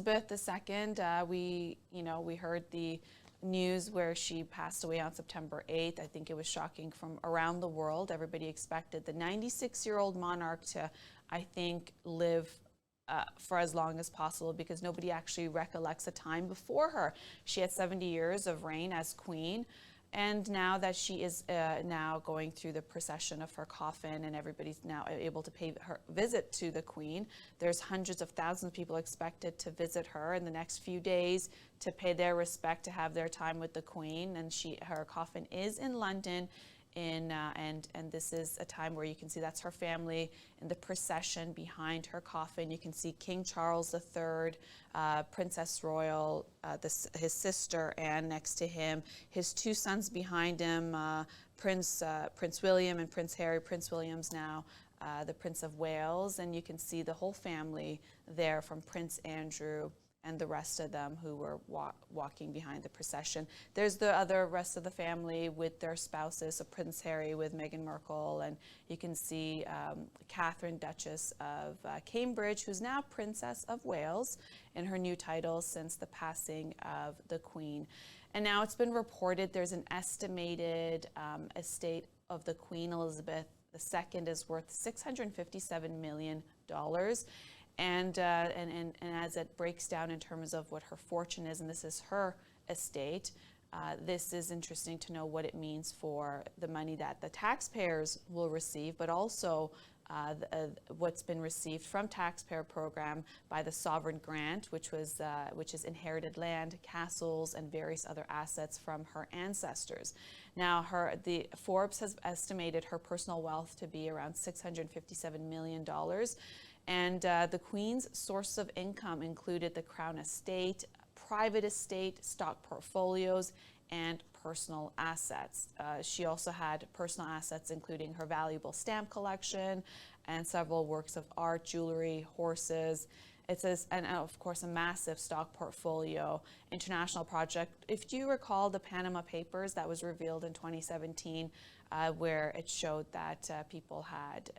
Elizabeth II, we heard the news where she passed away on September 8th. I think it was shocking from around the world. Everybody expected the 96-year-old monarch to, I think, live for as long as possible, because nobody actually recollects a time before her. She had 70 years of reign as queen. And now that she is now going through the procession of her coffin, and everybody's now able to pay her visit to the Queen, there's hundreds of thousands of people expected to visit her in the next few days to pay their respect, to have their time with the Queen. And her coffin is in London. And this is a time where you can see that's her family in the procession behind her coffin. You can see King Charles III, Princess Royal, his sister Anne next to him, his two sons behind him, Prince William and Prince Harry. Prince William's now the Prince of Wales, and you can see the whole family there, from Prince Andrew and the rest of them who were walking behind the procession. There's the rest of the family with their spouses, so Prince Harry with Meghan Markle, and you can see Catherine, Duchess of Cambridge, who's now Princess of Wales in her new title since the passing of the Queen. And now it's been reported there's an estimated estate of the Queen Elizabeth II is worth $657 million. And as it breaks down in terms of what her fortune is, and this is her estate, this is interesting to know what it means for the money that the taxpayers will receive, but also what's been received from taxpayer program by the sovereign grant, which is inherited land, castles, and various other assets from her ancestors. Now, the Forbes has estimated her personal wealth to be around $657 million. And the Queen's source of income included the Crown estate, private estate, stock portfolios, and personal assets. She also had personal assets including her valuable stamp collection and several works of art, jewelry, horses. It says, and of course, a massive stock portfolio, international project. If you recall the Panama Papers that was revealed in 2017, where it showed that people had,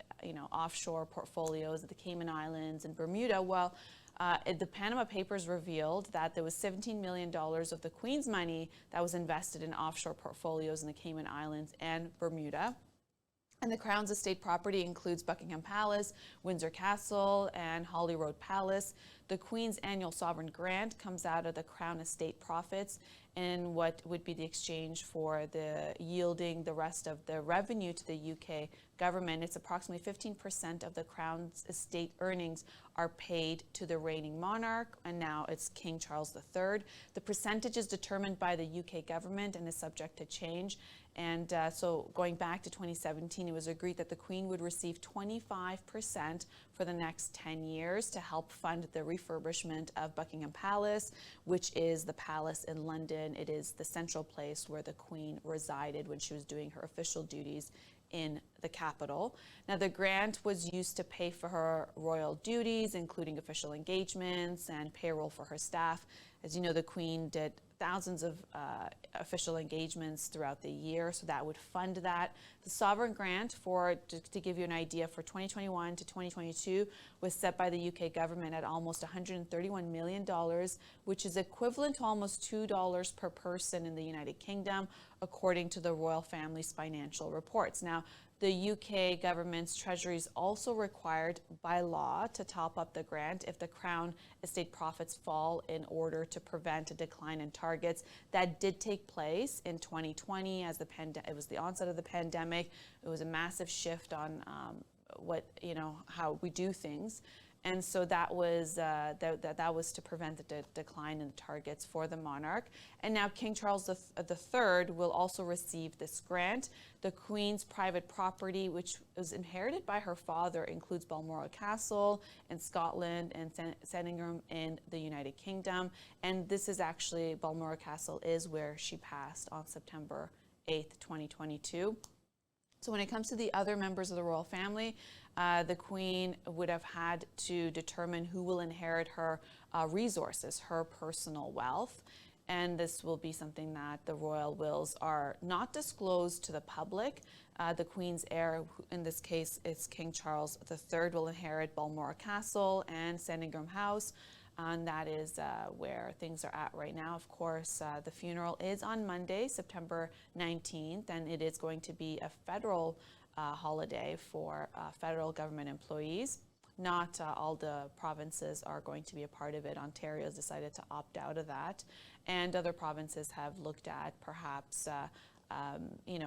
offshore portfolios at the Cayman Islands and Bermuda. Well, the Panama Papers revealed that there was $17 million of the Queen's money that was invested in offshore portfolios in the Cayman Islands and Bermuda. And the Crown's estate property includes Buckingham Palace, Windsor Castle, and Holyrood Palace. The Queen's annual sovereign grant comes out of the Crown estate profits, in what would be the exchange for yielding the rest of the revenue to the UK government. It's approximately 15% of the Crown's estate earnings are paid to the reigning monarch, and now it's King Charles III. The percentage is determined by the UK government and is subject to change. And so going back to 2017, it was agreed that the Queen would receive 25% for the next 10 years to help fund the refurbishment of Buckingham Palace, which is the palace in London. It is the central place where the Queen resided when she was doing her official duties in the capital. Now, the grant was used to pay for her royal duties, including official engagements and payroll for her staff. As you know, the Queen did thousands of official engagements throughout the year, so that would fund that. The sovereign grant, to give you an idea, for 2021 to 2022 was set by the UK government at almost $131 million, which is equivalent to almost $2 per person in the United Kingdom, according to the royal family's financial reports. Now, the UK government's treasury is also required by law to top up the grant if the Crown estate profits fall, in order to prevent a decline in targets. That did take place in 2020 as it was the onset of the pandemic. It was a massive shift on how we do things. And so that was to prevent the decline in the targets for the monarch. And now King Charles III will also receive this grant. The Queen's private property, which was inherited by her father, includes Balmoral Castle in Scotland and Sandringham in the United Kingdom. And this is actually, Balmoral Castle is where she passed on September 8th, 2022. So when it comes to the other members of the royal family, the Queen would have had to determine who will inherit her resources, her personal wealth. And this will be something that the royal wills are not disclosed to the public. The Queen's heir, in this case it's King Charles III, will inherit Balmoral Castle and Sandringham House. And that is where things are at right now. Of course, the funeral is on Monday, September 19th, and it is going to be a federal holiday for federal government employees. Not all the provinces are going to be a part of it. Ontario has decided to opt out of that, and other provinces have looked at perhaps a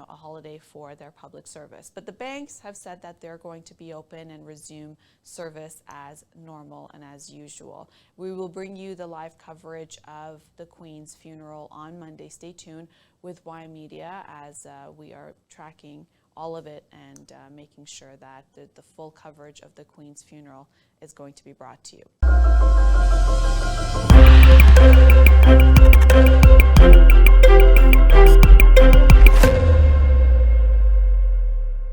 holiday for their public service. But the banks have said that they're going to be open and resume service as normal and as usual. We will bring you the live coverage of the Queen's funeral on Monday. Stay tuned with Y Media as we are tracking all of it and making sure that the full coverage of the Queen's funeral is going to be brought to you.